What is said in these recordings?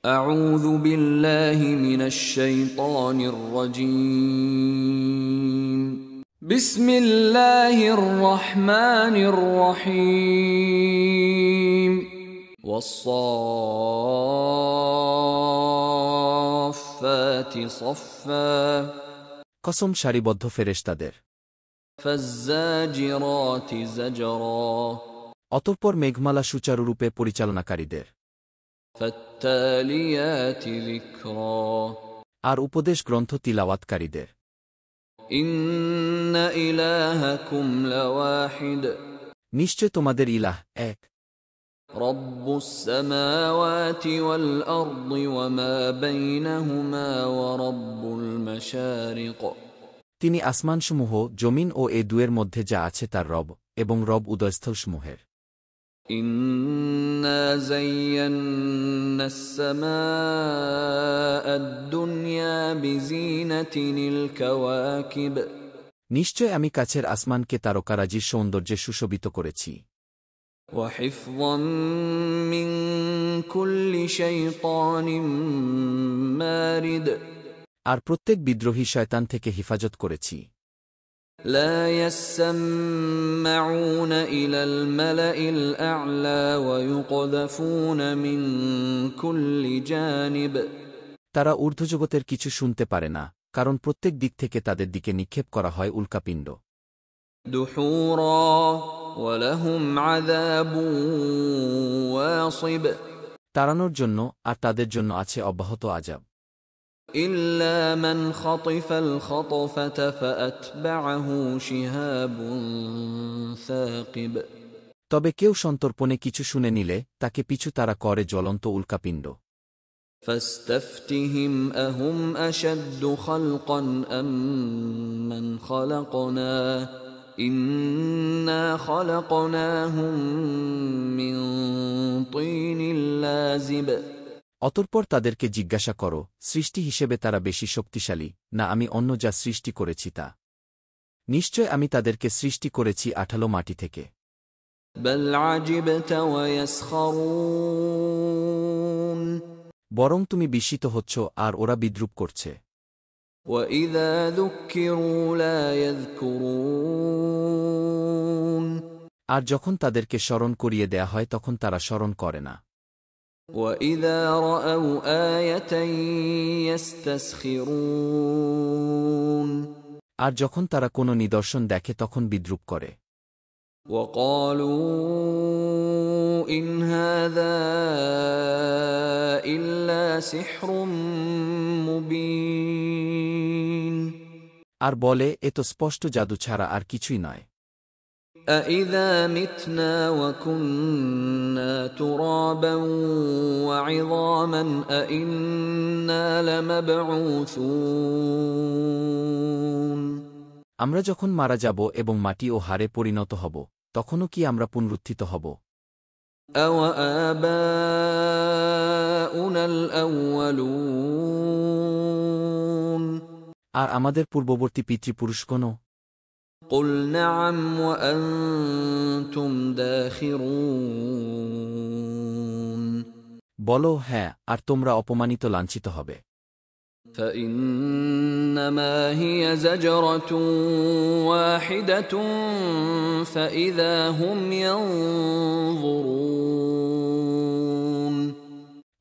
أعوذ بالله من الشيطان الرجيم بسم الله الرحمن الرحيم والصافات صفا কসম সারিবদ্ধ ফেরেশতাদের। فالزاجرات زجرا অতঃপর মেঘমালা সুচারুরূপে পরিচালনাকারীদের। فالتاليات ذكرا আর উপদেশ গ্রন্থ তিলাওয়াতকারীদের। إن إلهكم لواحد নিশ্চয় তোমাদের ইলাহ এক। رب السماوات والأرض وما بينهما ورب المشارق তিনি আসমানসমূহ, জমিন ও এ দুয়ের মধ্যে যা আছে তার রব, এবং রব উদয়স্থলসমূহের। إنا زينا السماء الدنيا بزينة الكواكب নিশ্চয় আমি কাছের আসমানকে তারকারাজির সৌন্দর্যে সুশোভিত করেছি। وحفظا من كل شيطان مارد আর প্রত্যেক বিদ্রোহী শয়তান থেকে হিফাজত করেছি। لا يسمعون إلى الملأ الأعلى ويقذفون من كل جانب তারা ঊর্ধ্বজগতের কিছু শুনতে পারে না, কারণ প্রত্যেক দিক থেকে তাদের দিকে নিক্ষেপ করা হয় উল্কাপিণ্ড। دحورا ولهم عذاب واصب তাড়ানোর জন্য আর তাদের জন্য আছে অব্যাহত আযাব। إلا من خطف الخطفة فأتبعه شهاب ثاقب তবে কেউ সন্তর্পণে কিছু শুনে নিলে তাকে পিছু তারা করে জ্বলন্ত উল্কাপিণ্ড। فاستفتهم أهم أشد خلقا أم من خلقنا إنا خلقناهم من طين لازب অতঃপর তাদেরকে জিজ্ঞাসা করো, সৃষ্টি হিসেবে তারা বেশি শক্তিশালী, না আমি অন্য যা সৃষ্টি করেছি তা? নিশ্চয় আমি তাদেরকে সৃষ্টি করেছি আঠালো মাটি থেকে। بل عجبت ويسخرون বরং তুমি বিস্মিত হচ্ছ আর ওরা বিদ্রূপ করছে। وإذا ذكروا لا يذكرون আর যখন তাদেরকে স্মরণ করিয়ে দেয়া হয় তখন তারা স্মরণ করে না। وإذا رأوا آية يستسخرون আর যখন তারা কোনো নিদর্শন দেখে তখন বিদ্রূপ করে। وقالوا إن هذا إلا سحر مبين আর বলে এ তো স্পষ্ট জাদু ছাড়া আর কিছুই নয়। أإذا متنا وكنا ترابا وعظاما أإنا لمبعوثون আমরা যখন মারা যাব এবং মাটি ও হাড়ে পরিণত হব, তখনও কি আমরা পুনরুত্থিত হব? أَوَآبَاؤُنَا الْأَوَّلُونَ আর আমাদের পূর্ববর্তী পিতৃপুরুষগণও? قُلْ نَعَمْ وَأَنْتُمْ دَاخِرُونَ বলো হ্যাঁ, আর তোমরা অপমানিত লাঞ্ছিত হবে। فَإِنَّمَا هِيَ زَجْرَةٌ وَاحِدَةٌ فَإِذَا هُمْ يَنظُرُونَ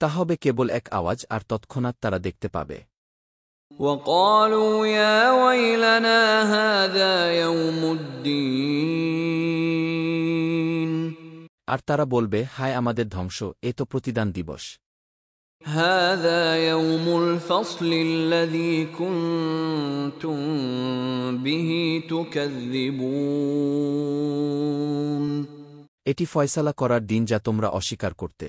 তা হবে কেবল এক আওয়াজ, আর তৎক্ষণাৎ তারা দেখতে পাবে। وَقَالُوا يَا وَيْلَنَا هَذَا يَوْمُ الدِّينِ আর তারা বলবে, হায় আমাদের ধ্বংস, এ তো প্রতিদান দিবস। هَذَا يَوْمُ الْفَصْلِ الَّذِي كُنتُم بِهِ تُكَذِّبُونَ এটি ফয়সালা করার দিন যা তোমরা অস্বীকার করতে।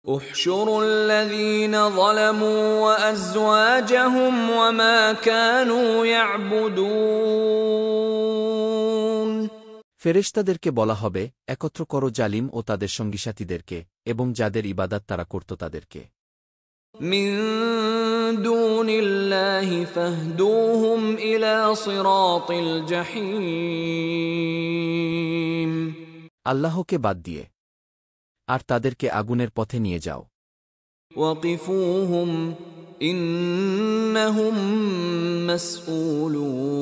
احشروا الذين ظلموا وأزواجهم وما كانوا يعبدون ফেরেশতাদেরকে বলা হবে, একত্র করো জালিম ও তাদের সঙ্গীসাথীদেরকে, এবং যাদের ইবাদত তারা করত তাদেরকে। من دون الله فاهدوهم إلى صراط الجحيم আল্লাহকে বাদ দিয়ে আর তাদেরকে আগুনের পথে নিয়ে যাও। وقفوهم إنهم مسؤولون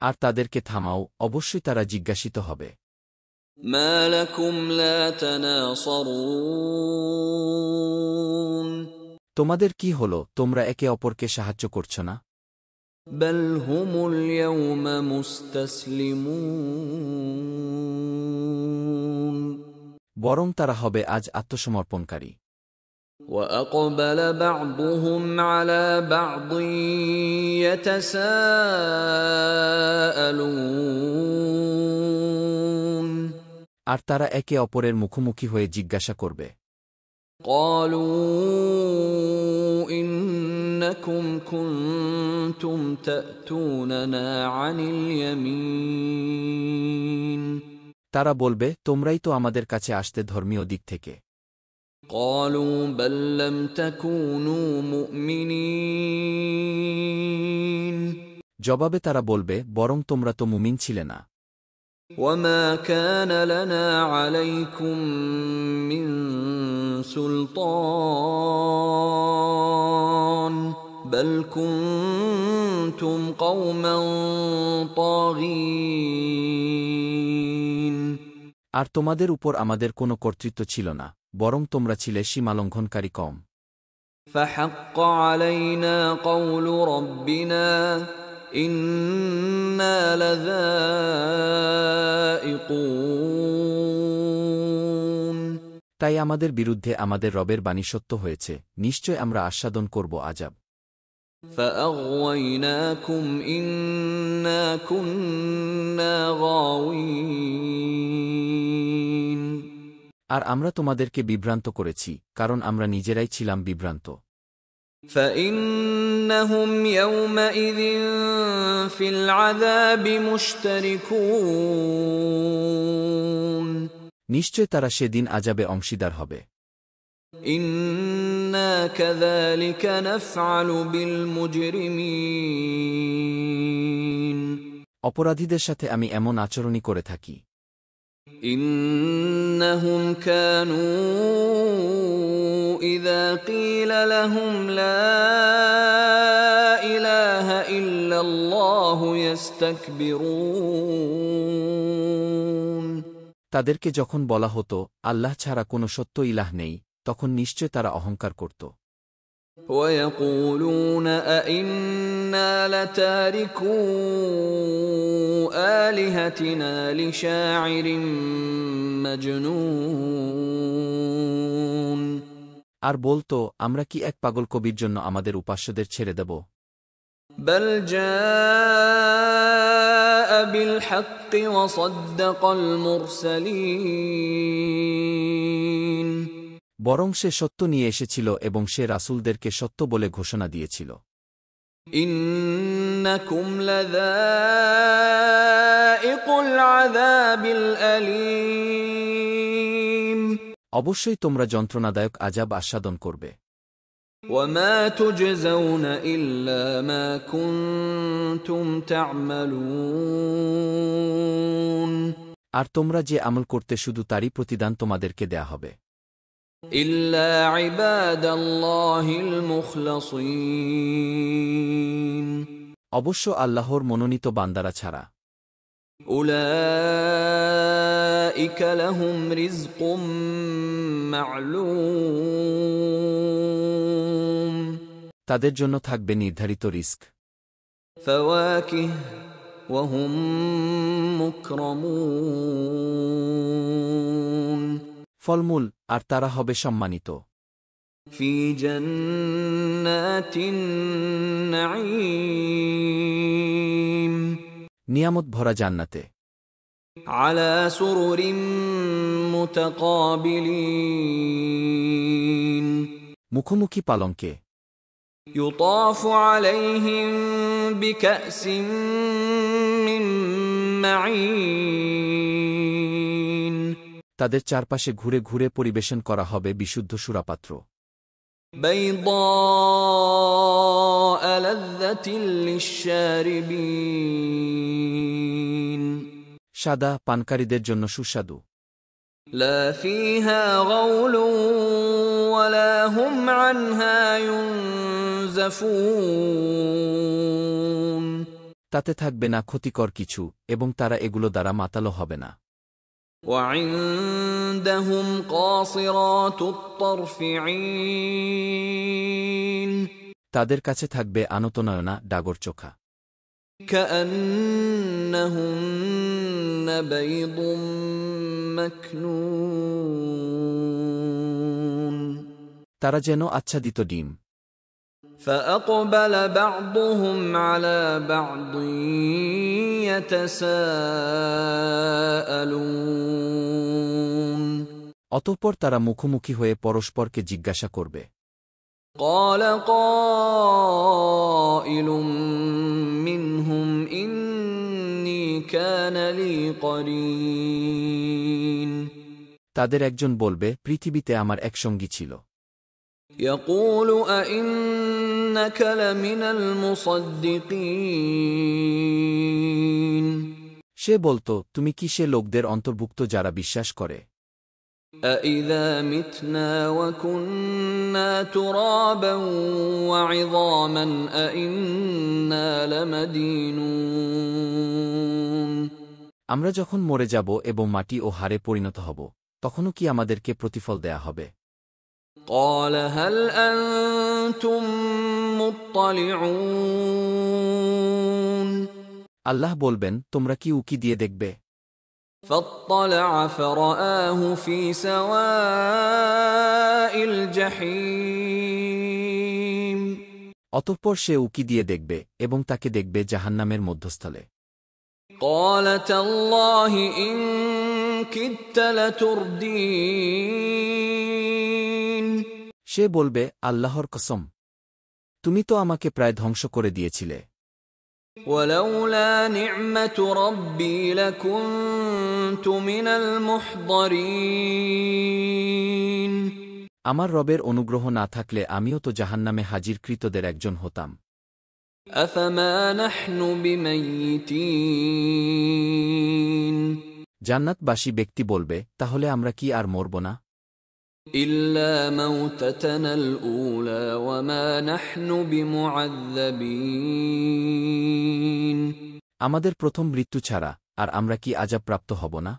আর তাদেরকে থামাও, অবশ্যই তারা জিজ্ঞাসিত হবে। ما لكم لا تناصرون তোমাদের কি হল, তোমরা একে অপরকে সাহায্য করছ না? بل هم اليوم مستسلمون বরং তারা হবে আজ আত্মসমর্পণকারী। وأقبل بعضهم على بعض يتساءلون আর তারা একে অপরের মুখোমুখি হয়ে জিজ্ঞাসা করবে। قالوا إنكم كنتم تأتوننا عن اليمين তারা বলবে, তোমরাই তো আমাদের কাছে আসতে ধর্মীয় দিক থেকে। قالوا بل لم تكونوا مؤمنين জবাবে তারা বলবে, বরং তোমরা তো মুমিন ছিলে না। وما كان لنا عليكم من سلطان بل كنتم قوما طاغين আর তোমাদের উপর আমাদের কোনো কর্তৃত্ব ছিল না, বরং তোমরা ছিলে সীমালঙ্ঘনকারী কম। فحق علينا قول ربنا إنا لذائقون তাই আমাদের বিরুদ্ধে আমাদের রবের বাণী সত্য হয়েছে, নিশ্চয় আমরা আস্বাদন করব আযাব। فأغويناكم إنا كنا غاوين আর আমরা তোমাদেরকে বিভ্রান্ত করেছি, কারণ আমরা নিজেরাই ছিলাম বিভ্রান্ত। فإنهم يومئذ في العذاب مشتركون নিশ্চয় তারা সেদিন আযাবে অংশীদার হবে। إنا كذلك نفعل بالمجرمين অপরাধীদের সাথে আমি এমন আচরণই করে থাকি। إنهم كانوا إذا قيل لهم لا إله إلا الله يستكبرون তাদেরকে যখন বলা হতো, আল্লাহ ছাড়া কোনো সত্য ইলাহ নেই, তখন নিশ্চয় তারা অহংকার করত। ويقولون أئنا لتاركو آلهتنا لشاعر مجنون আর বলতো, আমরা কি এক পাগল কবির জন্য আমাদের উপাস্যদের ছেড়ে দেব? بل جاء بالحق وصدق المرسلين বরং সে সত্য নিয়ে এসেছিল এবং সে রাসূলদেরকে সত্য বলে ঘোষণা দিয়েছিল। إنكم لذائق العذاب الأليم অবশ্যই তোমরা যন্ত্রণাদায়ক আযাব আস্বাদন করবে। وما تجزون إلا ما كنتم تعملون আর তোমরা যে আমল করতে শুধু তারই প্রতিদান তোমাদেরকে দেয়া হবে। إلا عباد الله المخلصين অবশ্য আল্লাহর মনোনীত বান্দারা ছাড়া। أولئك لهم رزق معلوم তাদের জন্য থাকবে নির্ধারিত রিস্ক। فواكه وهم مكرمون ফলমূল, আর তারা হবে সম্মানিত। في جنات النعيم নিয়ামত ভরা জান্নাতে। على سرر متقابلين মুখোমুখি পালঙ্কে। يطاف عليهم بكأس من معين তাদের চারপাশে ঘুরে ঘুরে পরিবেশন করা হবে বিশুদ্ধ সুরাপাত্র। بيضاء لذة للشاربين সাদা, পানকারীদের জন্য সুস্বাদু। لا فيها غول عنها ينزفون তাতে থাকবে না ক্ষতিকর কিছু এবং তারা এগুলো দ্বারা মাতালো হবে না। وعندهم قاصرات الطرف عين তাদের কাছে থাকবে আনতনয়না ডাগর চোখা। كأنهن بيض مكنون তারা যেন আচ্ছাদিত ডিম। فأقبل بعضهم على بعض يتساءلون অতঃপর তারা মুখোমুখি হয়ে পরস্পরকে জিজ্ঞাসা করবে। قال قائل منهم إني كان لي قرين তাদের একজন বলবে, পৃথিবীতে আমার এক সঙ্গী ছিল। يقول أئنك لمن المصدقين সে বলত, তুমি কি সে লোকদের অন্তর্ভুক্ত যারা বিশ্বাস করে? أإذا متنا وكنا ترابا وعظاما أإنا لمدينون আমরা যখন মরে যাব এবং মাটি ও হাড়ে পরিণত হব, তখনও কি আমাদেরকে প্রতিফল দেয়া হবে? قال هل أنتم مطلعون আল্লাহ বলবেন, তোমরা কি উকি দিয়ে দেখবে? فاطلع فرآه في سواء الجحيم অতঃপর সে উকি দিয়ে দেখবে এবং তাকে দেখবে জাহান্নামের মধ্যস্থলে। قال تالله إن كدت لتردين সে বলবে, আল্লাহর কসম, তুমি তো আমাকে প্রায় ধ্বংস করে দিয়েছিলে। ولولا نعمة ربي لكنت من المحضرين আমার রবের অনুগ্রহ না থাকলে আমিও তো জাহান্নামে হাজিরকৃতদের একজন হতাম। أفما نحن بميتين জান্নাতবাসী ব্যক্তি বলবে, তাহলে আমরা কি আর মরব না? إلا موتتنا الأولى وما نحن بمعذبين আমাদের প্রথম মৃত্যু ছাড়া আর আমরা কি আযাবপ্রাপ্ত হব না?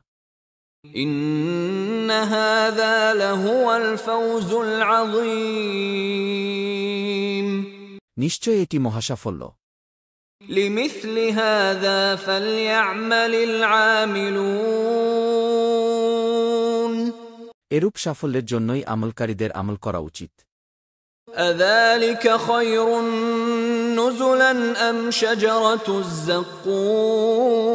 إن هذا لهو الفوز العظيم নিশ্চয় এটি মহাসাফল্য। لمثل هذا فليعمل العاملون এরূপ সাফল্যের জন্যই আমলকারীদের আমল করা উচিত। أذلك خير نزلا أم شجرة الزقوم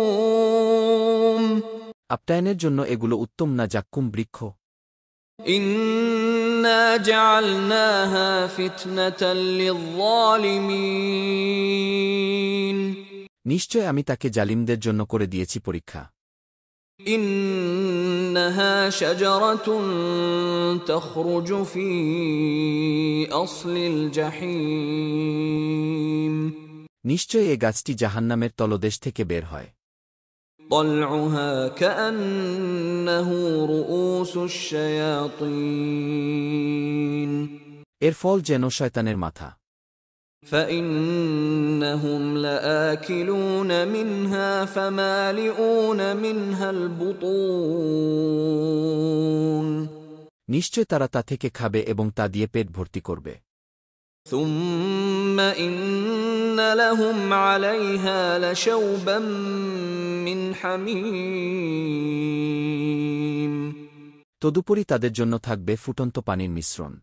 আপ্যায়নের জন্য এগুলো উত্তম না জাক্কুম বৃক্ষ? إنا جعلناها فتنة للظالمين নিশ্চয় আমি তাকে জালিমদের জন্য করে দিয়েছি পরীক্ষা। إنها شجرة تخرج في أصل الجحيم নিশ্চয় এ গাছটি জাহান্নামের তলদেশ থেকে বের হয়। طلعها كأنه رؤوس الشياطين এর ফল যেন শয়তানের মাথা। فإنهم لآكلون منها فمالئون منها البطون নিশ্চয় তারা তা থেকে খাবে এবং তা দিয়ে পেট ভর্তি করবে। ثم إن لهم عليها لشوبا من حميم তদুপরি তাদের জন্য থাকবে ফুটন্ত পানির মিশ্রণ।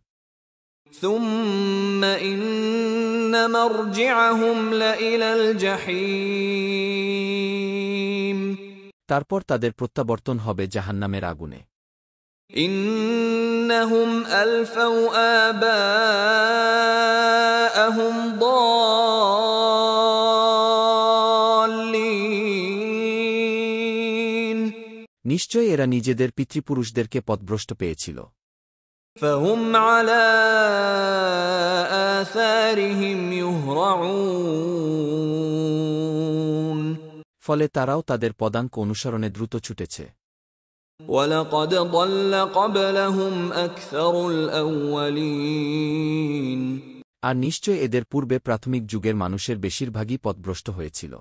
ثم إن مرجعهم لإلى الجحيم তারপর তাদের প্রত্যাবর্তন হবে জাহান্নামের আগুনে। إنهم ألفوا آباءهم ضالين নিশ্চয় এরা নিজেদের পিতৃপুরুষদেরকে পথভ্রষ্ট পেয়েছিল। فهم على آثارهم يهرعون ফলে তারাও তাদের পদাঙ্ক অনুসরণে দ্রুত ছুটেছে। ولقد ضل قبلهم أكثر الأولين আর নিশ্চয় এদের পূর্বে প্রাথমিক যুগের মানুষের বেশিরভাগই পথভ্রষ্ট হয়েছিল।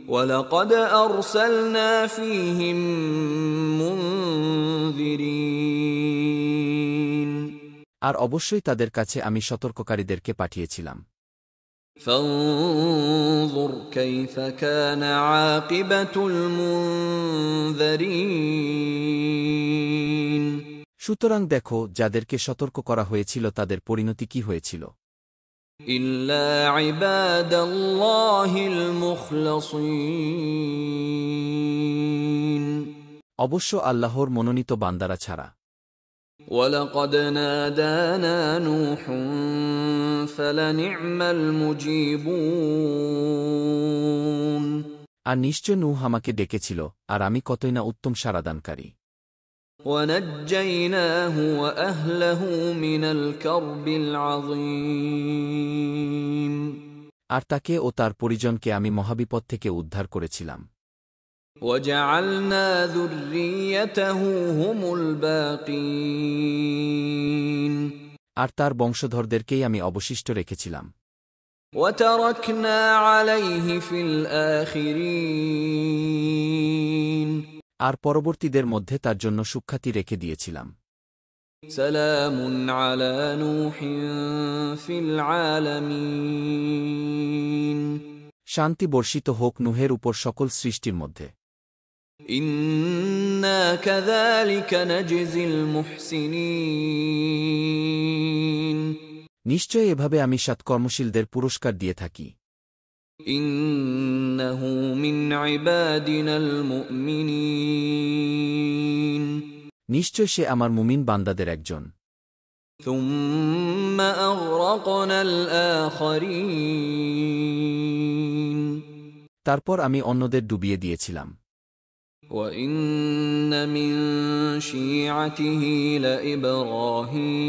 ولقد أرسلنا فيهم منذرين আর অবশ্যই তাদের কাছে আমি সতর্ককারীদেরকে পাঠিয়েছিলাম। فانظر كيف كان عاقبة المنذرين সুতরাং দেখো, যাদেরকে সতর্ক করা হয়েছিল তাদের পরিণতি কি হয়েছিল। إلا عباد الله المخلصين অবশ্য আল্লাহর মনোনীত বান্দারা ছাড়া। ولقد نادانا نوح فلنعم المجيبون আর নিশ্চয় নূহ আমাকে ডেকেছিল, আর আমি কতই না উত্তম সাড়াদানকারী। ونجيناه وأهله من الكرب العظيم আর তাকে ও তার পরিজনকে আমি মহাবিপদ থেকে উদ্ধার করেছিলাম। وجعلنا ذريته هم الباقين আর তার বংশধরদেরকেই আমি অবশিষ্ট রেখেছিলাম। وتركنا عليه في الآخرين আর পরবর্তীদের মধ্যে তার জন্য সুখ্যাতি রেখে দিয়েছিলাম। سلام على نوح في العالمين শান্তি বর্ষিত হোক নূহের উপর সকল সৃষ্টির মধ্যে। إنا كذلك نجزي المحسنين নিশ্চয় এভাবে আমি সৎকর্মশীলদের পুরস্কার দিয়ে থাকি। إنه من عبادنا المؤمنين নিশ্চয় সে আমার মুমিন বান্দাদের একজন। ثم أغرقنا الآخرين তারপর আমি অন্যদের ডুবিয়ে দিয়েছিলাম। وإن من شيعته لإبراهيم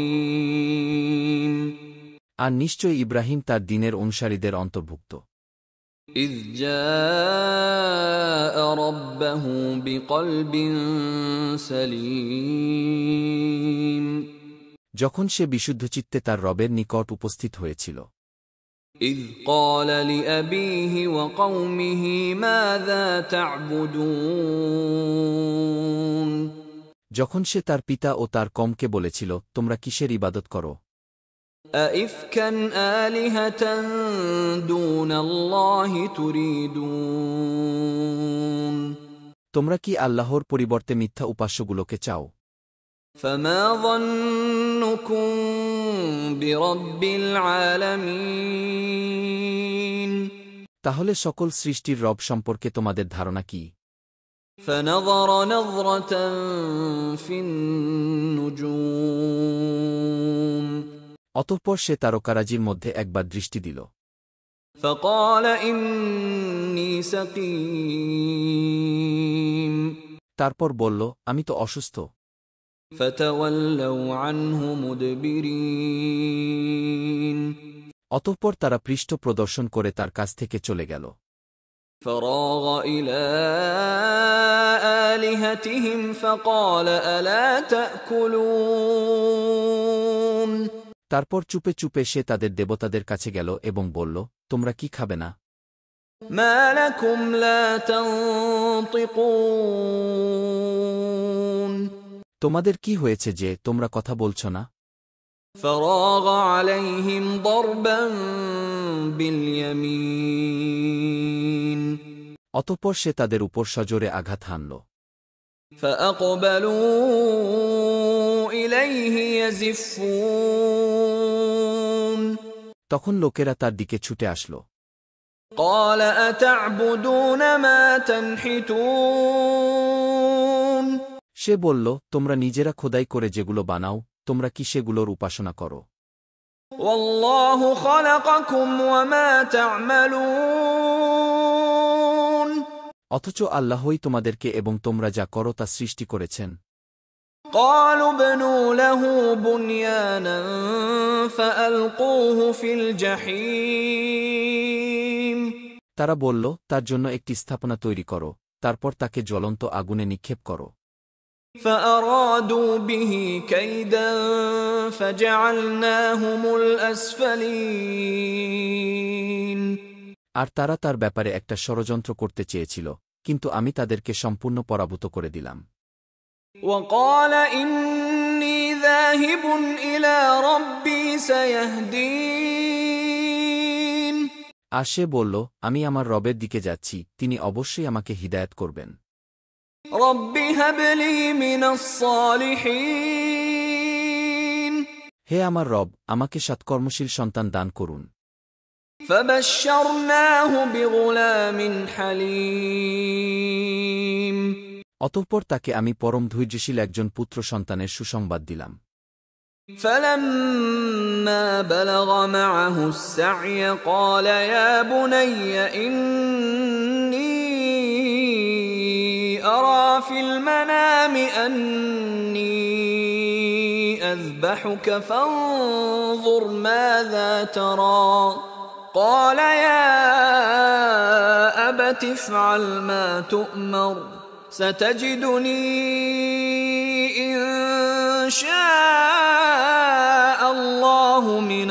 আর নিশ্চয় ইব্রাহিম তার দ্বীনের অনুসারীদের অন্তর্ভুক্ত। إذ جاء ربه بقلب سليم যখন সে বিশুদ্ধচিত্তে তার রবের নিকট উপস্থিত হয়েছিল। إذ قال لأبيه وقومه ماذا تعبدون যখন সে তার পিতা ও তার কমকে বলেছিল, তোমরা কিসের ইবাদত করো? أئفكا آلهة دون الله تريدون তোমরা কি আল্লাহর পরিবর্তে মিথ্যা উপাস্যগুলোকে চাও? فما ظنكم برب العالمين তাহলে সকল সৃষ্টির রব সম্পর্কে তোমাদের ধারণা কি? فنظر نظرة في النجوم অতঃপর সে তারকারাজির মধ্যে একবার দৃষ্টি দিল। فقال إني سقيم তারপর বলল, আমি তো অসুস্থ। فتولوا عنه مدبرين অতঃপর তারা পৃষ্ঠ প্রদর্শন করে তার কাছ থেকে চলে গেল। فراغ إلى آلهتهم فقال ألا تأكلون তারপর চুপে চুপে সে তাদের দেবতাদের কাছে গেল এবং বলল, তোমরা কি খাবে না? ما لكم لا تنطقون তোমাদের কি হয়েছে যে তোমরা কথা বলছ না? فراغ عليهم ضربا باليمين অতঃপর সে তাদের উপর সজোরে আঘাত হানল। فأقبلوا إليه يزفون তখন লোকেরা তার দিকে ছুটে আসল। قال أتعبدون ما تنحتون সে বলল, তোমরা নিজেরা খোদাই করে যেগুলো বানাও, তোমরা কি সেগুলোর উপাসনা করো? والله خلقكم وما تعملون অথচ আল্লাহই তোমাদেরকে এবং তোমরা যা করো তা সৃষ্টি করেছেন। قالوا ابنوا له بنيانا فألقوه في الجحيم তারা বলল, তার জন্য একটি স্থাপনা তৈরি করো, তারপর তাকে জ্বলন্ত আগুনে নিক্ষেপ করো। فأرادوا به كيدا فجعلناهم الأسفلين আর তারা তার ব্যাপারে একটা ষড়যন্ত্র করতে চেয়েছিল, কিন্তু আমি তাদেরকে সম্পূর্ণ পরাভূত করে দিলাম। وقال إني ذاهب إلى ربي سيهدين আর সে বলল, আমি আমার রবের দিকে যাচ্ছি, তিনি অবশ্যই আমাকে হিদায়াত করবেন। رب هب لي من الصالحين হে আমার রব, আমাকে সৎকর্মশীল সন্তান দান করুন। فبشرناه بغلام حليم অতঃপর তাকে আমি পরম ধৈর্যশীল একজন পুত্র সন্তানের সুসংবাদ দিলাম। فلما بلغ معه السعي قال يا بني إني أرى في المنام أني أذبحك فانظر ماذا ترى قال يا أبت افعل ما تؤمر ستجدني إن شاء الله من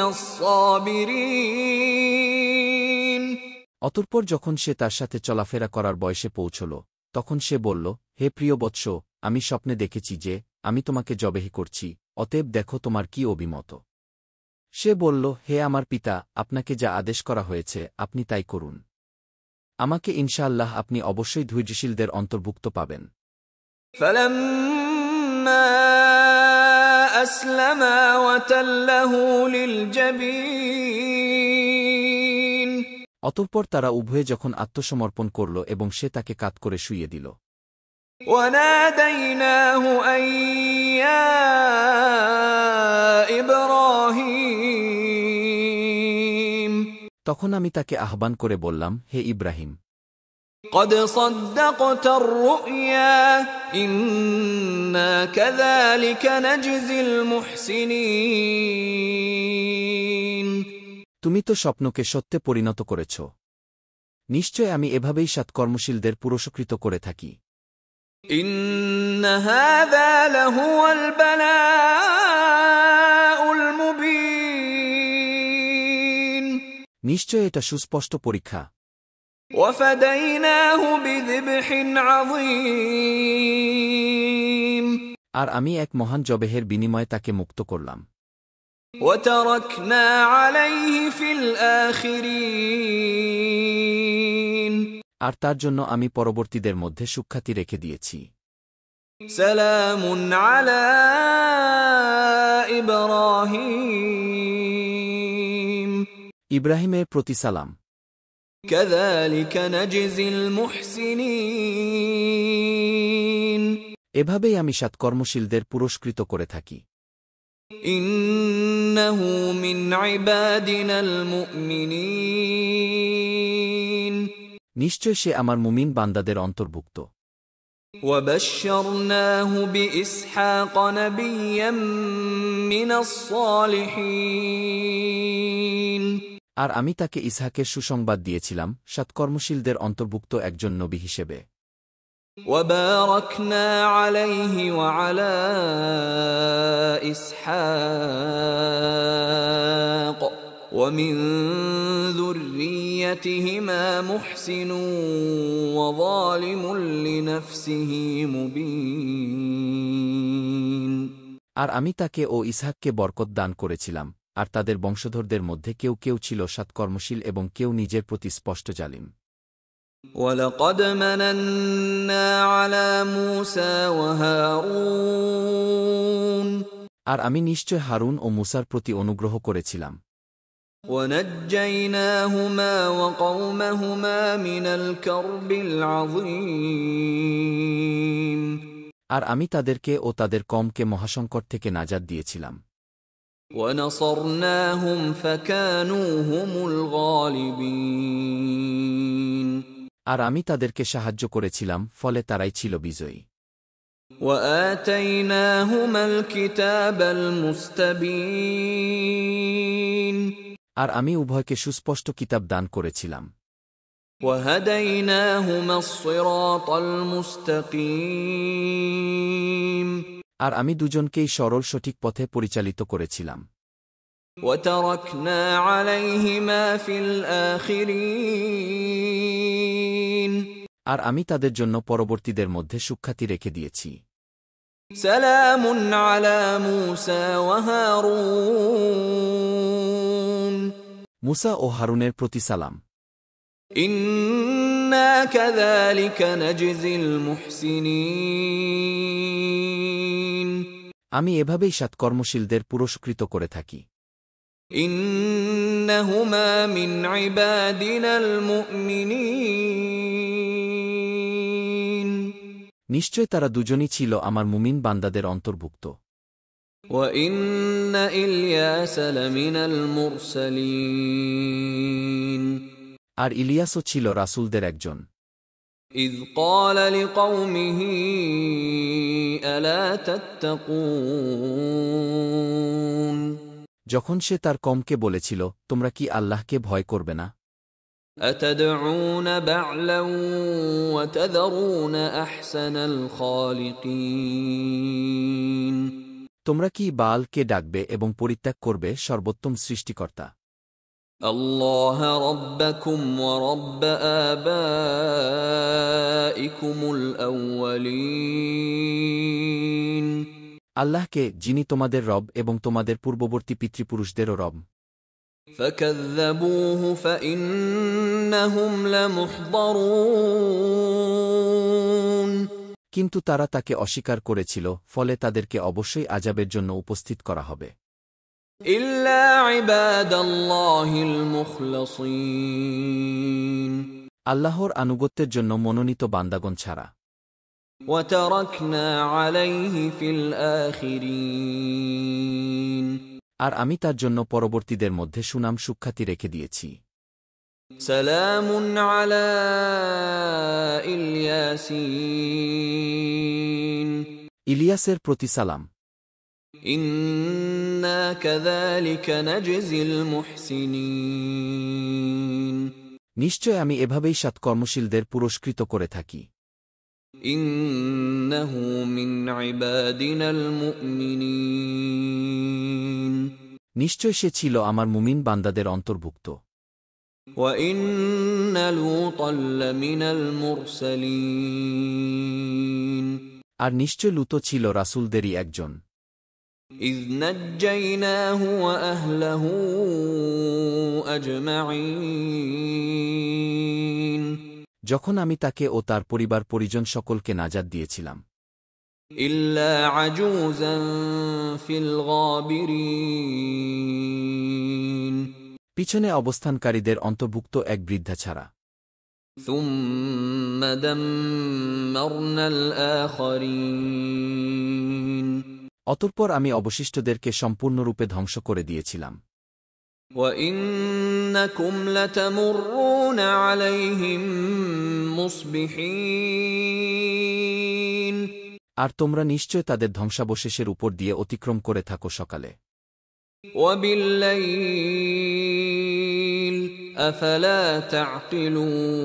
الصابرين অতঃপর যখন সে তার সাথে চলাফেরা করার বয়সে পৌঁছল, তখন সে বলল, হে প্রিয় বৎস, আমি স্বপ্নে দেখেছি যে আমি তোমাকে জবেহি করছি, অতএব দেখো তোমার কি অভিমত। সে বলল, হে আমার পিতা, আপনাকে যা আদেশ করা হয়েছে আপনি তাই করুন। আমাকে ইনশাআল্লাহ আপনি অবশ্যই ধৈর্যশীলদের অন্তর্ভুক্ত পাবেন। فلما أسلما وتله للجبين অতঃপর তারা উভয়ে যখন আত্মসমর্পণ করল এবং সে তাকে কাত করে শুইয়ে দিল। وناديناه أن يا إبراهيم তখন আমি তাকে আহ্বান করে বললাম, হে ইব্রাহিম, قد صدقت الرؤيا إنا كذلك نجزي المحسنين তুমি তো স্বপ্নকে সত্যে পরিণত করেছ। নিশ্চয় আমি এভাবেই সৎকর্মশীলদের পুরস্কৃত করে থাকি। إن هذا لهو البلاء المبين নিশ্চয় এটা সুস্পষ্ট পরীক্ষা। وفديناه بذبح عظيم আর আমি এক মহান জবেহের বিনিময়ে তাকে মুক্ত করলাম। وتركنا عليه في الآخرين আর তার জন্য আমি পরবর্তীদের মধ্যে সুখ্যাতি রেখে দিয়েছি। سلام على إبراهيم ইব্রাহিমের প্রতি সালাম। كذلك نجزي المحسنين এভাবেই আমি সৎকর্মশীলদের পুরস্কৃত করে থাকি। إنه من عبادنا المؤمنين নিশ্চয় সে আমার মুমিন বান্দাদের অন্তর্ভুক্ত। وبشرناه بإسحاق نبيا من الصالحين আর আমি তাকে ইসহাকের সুসংবাদ দিয়েছিলাম, সৎকর্মশীলদের অন্তর্ভুক্ত একজন নবী হিসেবে। وباركنا عليه وعلى إسحاق ومن ذريتهما محسن وظالم لنفسه مبين আর আমি তাকে ও ইসহাককে বরকত দান করেছিলাম, আর তাদের বংশধরদের মধ্যে কেউ কেউ ছিল সৎকর্মশীল এবং কেউ নিজের প্রতি স্পষ্ট জালিম। ولقد مننا على موسى وهارون আর আমি নিশ্চয় হারুন ও মুসার প্রতি অনুগ্রহ করেছিলাম। ونجيناهما وقومهما من الكرب العظيم আর আমি তাদেরকে ও তাদের কমকে মহাসংকট থেকে নাজাত দিয়েছিলাম। ونصرناهم فكانوا هم الغالبين আর আমি তাদেরকে সাহায্য করেছিলাম, ফলে তারাই ছিল বিজয়ী। وآتيناهما الكتاب المستبين আর আমি উভয়কে সুস্পষ্ট কিতাব দান করেছিলাম। وهديناهما الصراط المستقيم আর আমি দুজনকেই সরল সঠিক পথে পরিচালিত করেছিলাম। وتركنا عليهما في الآخرين আর আমি তাদের জন্য পরবর্তীদের মধ্যে সুখ্যাতি রেখে দিয়েছি। سلام على موسى وهارون মুসা ও হারুনের প্রতি সালাম। إنا كذلك نجزي المحسنين আমি এভাবেই সৎকর্মশীলদের পুরস্কৃত করে থাকি। إنهما من عبادنا المؤمنين নিশ্চয় তারা দুজনই ছিল আমার মুমিন বান্দাদের অন্তর্ভুক্ত। وإن إلياس لمن المرسلين আর ইলিয়াসও ছিল রাসূলদের একজন। إذ قال لقومه ألا تتقون যখন সে তার কমকে বলেছিল, তোমরা কি আল্লাহকে ভয় করবে না? أتدعون بعلا وتذرون أحسن الخالقين তোমরা কি বালকে ডাকবে এবং পরিত্যাগ করবে সর্বোত্তম সৃষ্টিকর্তা الله ربكم ورب آبائكم الأولين আল্লাহকে, যিনি তোমাদের রব এবং তোমাদের পূর্ববর্তী পিতৃপুরুষদেরও রব। فكذبوه فإنهم لمحضرون কিন্তু তারা তাকে অস্বীকার করেছিল, ফলে তাদেরকে অবশ্যই আযাবের জন্য উপস্থিত করা হবে। إلا عباد الله المخلصين আল্লাহর আনুগত্যের জন্য মনোনীত বান্দাগণ ছাড়া। وتركنا عليه في الآخرين আর আমি তার জন্য পরবর্তীদের মধ্যে সুনাম সুখ্যাতি রেখে দিয়েছি। سلام على الياسين ইলিয়াসের প্রতি সালাম। إنا كذلك نجزي المحسنين নিশ্চয় আমি এভাবেই সৎকর্মশীলদের পুরস্কৃত করে থাকি। إنه من عبادنا المؤمنين নিশ্চয় সে ছিল আমার মুমিন বান্দাদের অন্তর্ভুক্ত। وإن لوطا لمن المرسلين আর নিশ্চয় লূত ছিল রাসূলদেরই একজন। إذ نجيناه وأهله أجمعين যখন আমি তাকে ও তার পরিবার পরিজন সকলকে নাজাত দিয়েছিলাম, إلا عجوزا في الغابرين পিছনে অবস্থানকারীদের অন্তর্ভুক্ত এক বৃদ্ধা ছাড়া। ثم دمرنا الآخرين অতঃপর আমি অবশিষ্টদেরকে সম্পূর্ণরূপে ধ্বংস করে দিয়েছিলাম। وإنكم لتمرون عليهم مصبحين আর তোমরা নিশ্চয় তাদের ধ্বংসাবশেষের উপর দিয়ে অতিক্রম করে থাকো সকালে وبالليل أفلا تعقلون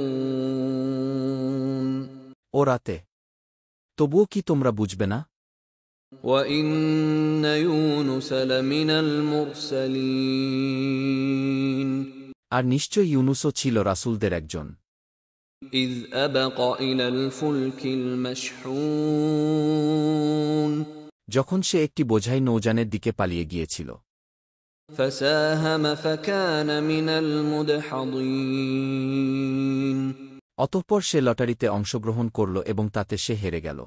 ও রাতে, তবুও কি তোমরা বুঝবে না? وإن يونس لمن المرسلين আর নিশ্চয় ইউনুসও ছিল রাসূলদের একজন। إذ أبق إلى الفلك المشحون যখন সে একটি বোঝাই নৌযানের দিকে পালিয়ে গিয়েছিল, فساهم فكان من المدحضين অতঃপর সে লটারিতে অংশগ্রহণ করল এবং তাতে সে হেরে গেল।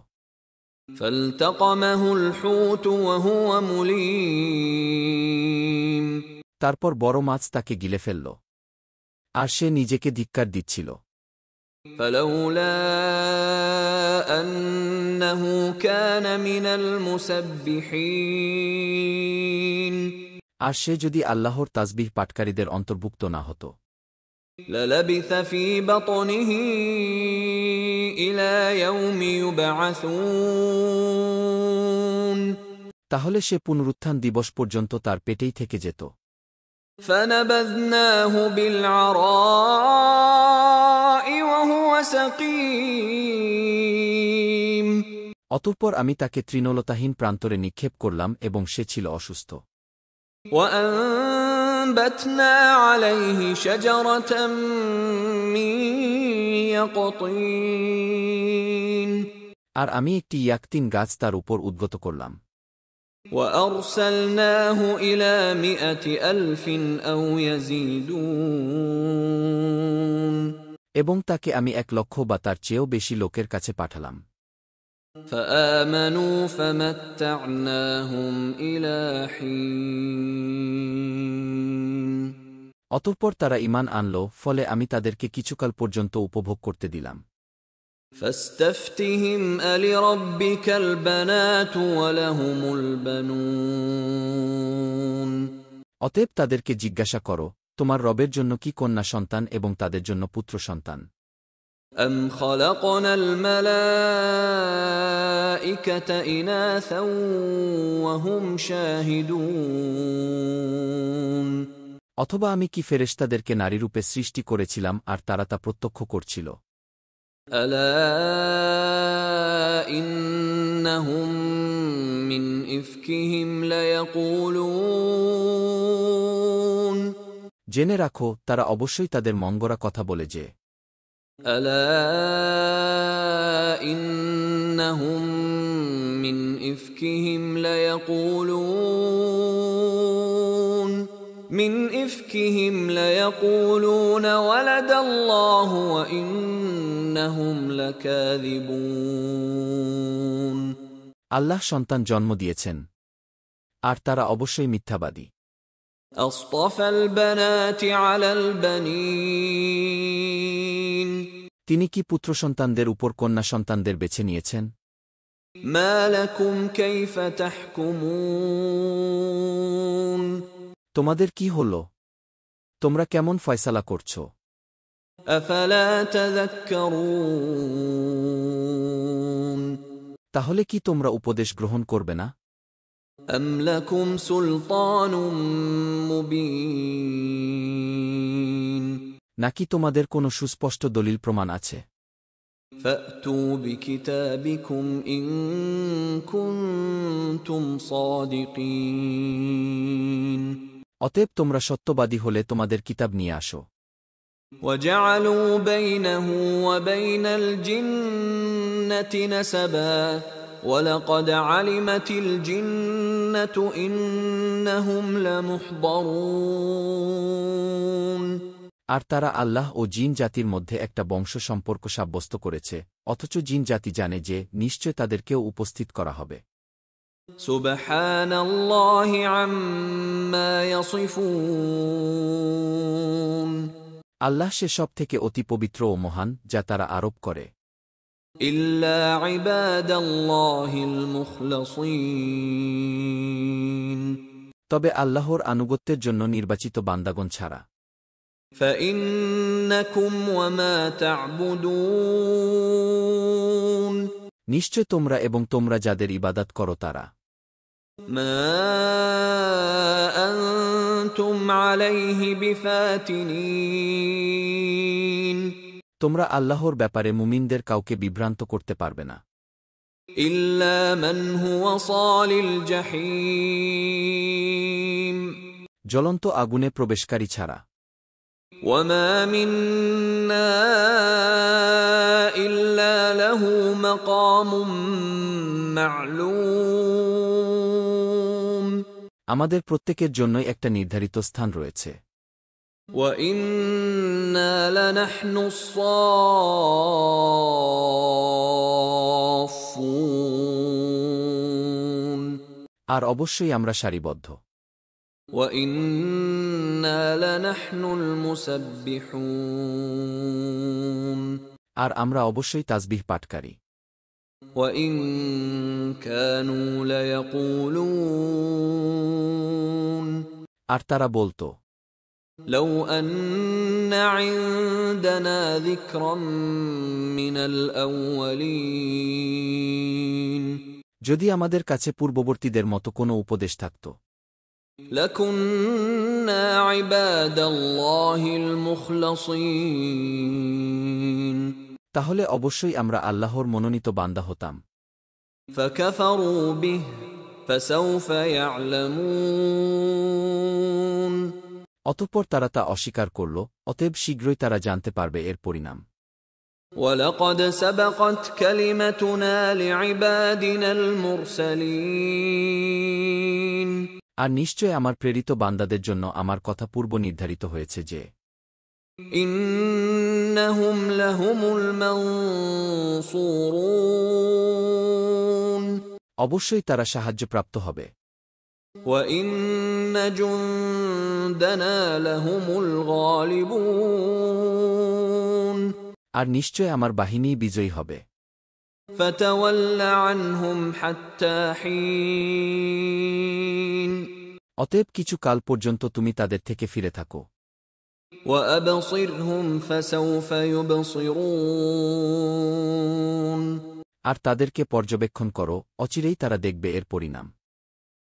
فالتقمه الحوت وهو مليم তারপর বড় মাছ তাকে গিলে ফেলল, আর সে নিজেকে ধিক্কার দিচ্ছিল। فلولا أنه كان من المسبحين আর সে যদি আল্লাহর তাসবিহ পাঠকারীদের অন্তর্ভুক্ত না হতো, للبث في بطنه إلى يوم يبعثون তাহলে সে পুনরুত্থান দিবস পর্যন্ত তার পেটেই থেকে যেত। فنبذناه بالعراء وهو سقيم অতঃপর আমি তাকে তৃণলতাহীন প্রান্তরে নিক্ষেপ করলাম এবং সে ছিল অসুস্থ। وأنبتنا عليه شجرة من يقطين আর আমি একটি ইয়াকতিন গাছ তার উপর উদ্গত করলাম। وأرسلناه إلى 100,000 أو يزيدون এবং তাকে আমি 1,00,000 বা তার চেয়েও বেশি লোকের কাছে পাঠালাম। فآمنوا فمتعناهم إلى حين অতঃপর তারা ঈমান আনল, ফলে আমি তাদেরকে কিছুকাল পর্যন্ত উপভোগ করতে দিলাম। فاستفتهم ألربك البنات ولهم البنون অতএব তাদেরকে জিজ্ঞাসা করো, তোমার রবের জন্য কি কন্যা সন্তান এবং তাদের জন্য পুত্র সন্তান? أم خلقنا الملائكة إناثا وهم شاهدون অথবা আমি কি ফেরেশতাদেরকে নারীরূপে সৃষ্টি করেছিলাম আর তারা তা প্রত্যক্ষ করছিল? ألا إنهم من إفكهم ليقولون জেনে রাখো, তারা অবশ্যই তাদের মনগড়া কথা বলে যে, ألا إنهم من إفكهم ليقولون ولد الله وإنهم لكاذبون আল্লাহ সন্তান জন্ম দিয়েছেন, আর তারা অবশ্যই মিথ্যাবাদী। أصطفى البنات على البنين তিনি কি পুত্র সন্তানদের উপর কন্যা সন্তানদের বেছে নিয়েছেন? ما لكم كيف تحكمون তোমাদের কি হল? তোমরা কেমন ফয়সালা করছ? أفلا تذكرون তাহলে কি তোমরা উপদেশ গ্রহণ করবে না? أم لكم سلطان مبين নাকি তোমাদের কোনো সুস্পষ্ট দলিল প্রমাণ আছে? فأتوا بكتابكم إن كنتم صادقين অতএব তোমরা সত্যবাদী হলে তোমাদের কিতাব নিয়ে আসো। وجعلوا بينه وبين الجنة نسبا ولقد علمت الجنة إنهم لمحضرون আর তারা আল্লাহ ও জিন জাতির মধ্যে একটা বংশ সম্পর্ক সাব্যস্ত করেছে, অথচ জিন জাতি জানে যে নিশ্চয় তাদেরকেও উপস্থিত করা হবে। سبحان الله عما يصفون আল্লাহ সে সব থেকে অতি পবিত্র ও মহান যা তারা আরোপ করে। إلا عباد الله المخلصين তবে আল্লাহর আনুগত্যের জন্য নির্বাচিত বান্দাগণ ছাড়া। فإنكم وما تعبدون নিশ্চয় তোমরা এবং তোমরা যাদের ইবাদত করো তারা ما أنتم عليه بفاتنين তোমরা আল্লাহর ব্যাপারে মুমিনদের কাউকে বিভ্রান্ত করতে পারবে না, إلا من هو صال الجحيم জ্বলন্ত আগুনে প্রবেশকারী ছাড়া। وما منا إلا له مقام معلوم আমাদের প্রত্যেকের জন্যই একটা নির্ধারিত স্থান রয়েছে। وإنا لنحن الصافون আর অবশ্যই আমরা সারিবদ্ধ। وإنا لنحن المسبحون আর আমরা অবশ্যই তাসবিহ পাঠকারী। وإن كانوا ليقولون আর তারা বলত, لو أن عندنا ذكرا من الأولين যদি আমাদের কাছে পূর্ববর্তীদের মতো কোনো উপদেশ থাকত। لكنا عباد الله المخلصين তাহলে অবশ্যই আমরা আল্লাহর মনোনীত বান্দা হতাম। فكفروا به فسوف يعلمون অতঃপর তারা তা অস্বীকার করল, অতএব শীঘ্রই তারা জানতে পারবে এর পরিণাম। ولقد سبقت كلمتنا لعبادنا المرسلين আর নিশ্চয় আমার প্রেরিত বান্দাদের জন্য আমার কথা পূর্ব নির্ধারিত হয়েছে যে إنهم لهم المنصورون অবশ্যই তারা সাহায্যপ্রাপ্ত হবে। وإن جندنا لهم الغالبون আর নিশ্চয় আমার বাহিনী বিজয়ী হবে। فتول عنهم حتى حين অতএব কিছু কাল পর্যন্ত তুমি তাদের থেকে ফিরে থাকো। وأبصرهم فسوف يبصرون আর তাদেরকে পর্যবেক্ষণ করো, অচিরেই তারা দেখবে এর পরিণাম।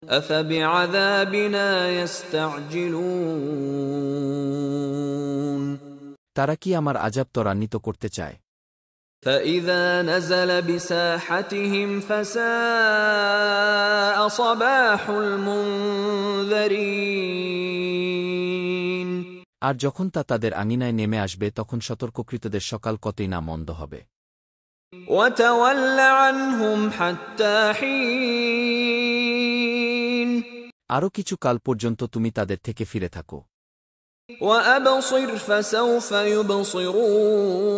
أفبعذابنا يستعجلون তারা কি আমার আযাব ত্বরান্বিত করতে চায়? فإذا نزل بساحتهم فساء صباح المنذرين আর যখন তা তাদের আঙিনায় নেমে আসবে তখন সতর্ককৃতদের সকাল কতই না মন্দ হবে। وتول عنهم حتى حين আরও কিছু কাল পর্যন্ত তুমি তাদের থেকে ফিরে থাকো। وأبصر فسوف يبصرون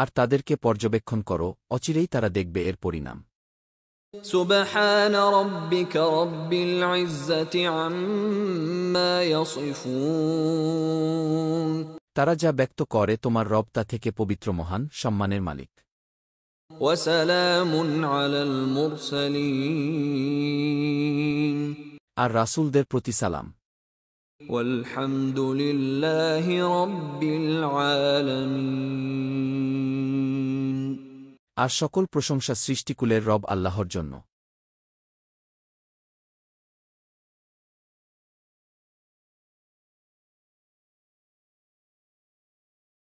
আর তাদেরকে পর্যবেক্ষণ করো, অচিরেই তারা দেখবে এর পরিণাম। سبحان ربك رب العزة عما يصفون তারা যা ব্যক্ত করে তোমার রব তা থেকে পবিত্র, মহান, সম্মানের মালিক। وسلام على المرسلين আর রাসূলদের প্রতি সালাম। والحمد لله رب العالمين আর সকল প্রশংসা সৃষ্টিকুলের রব আল্লাহর জন্য।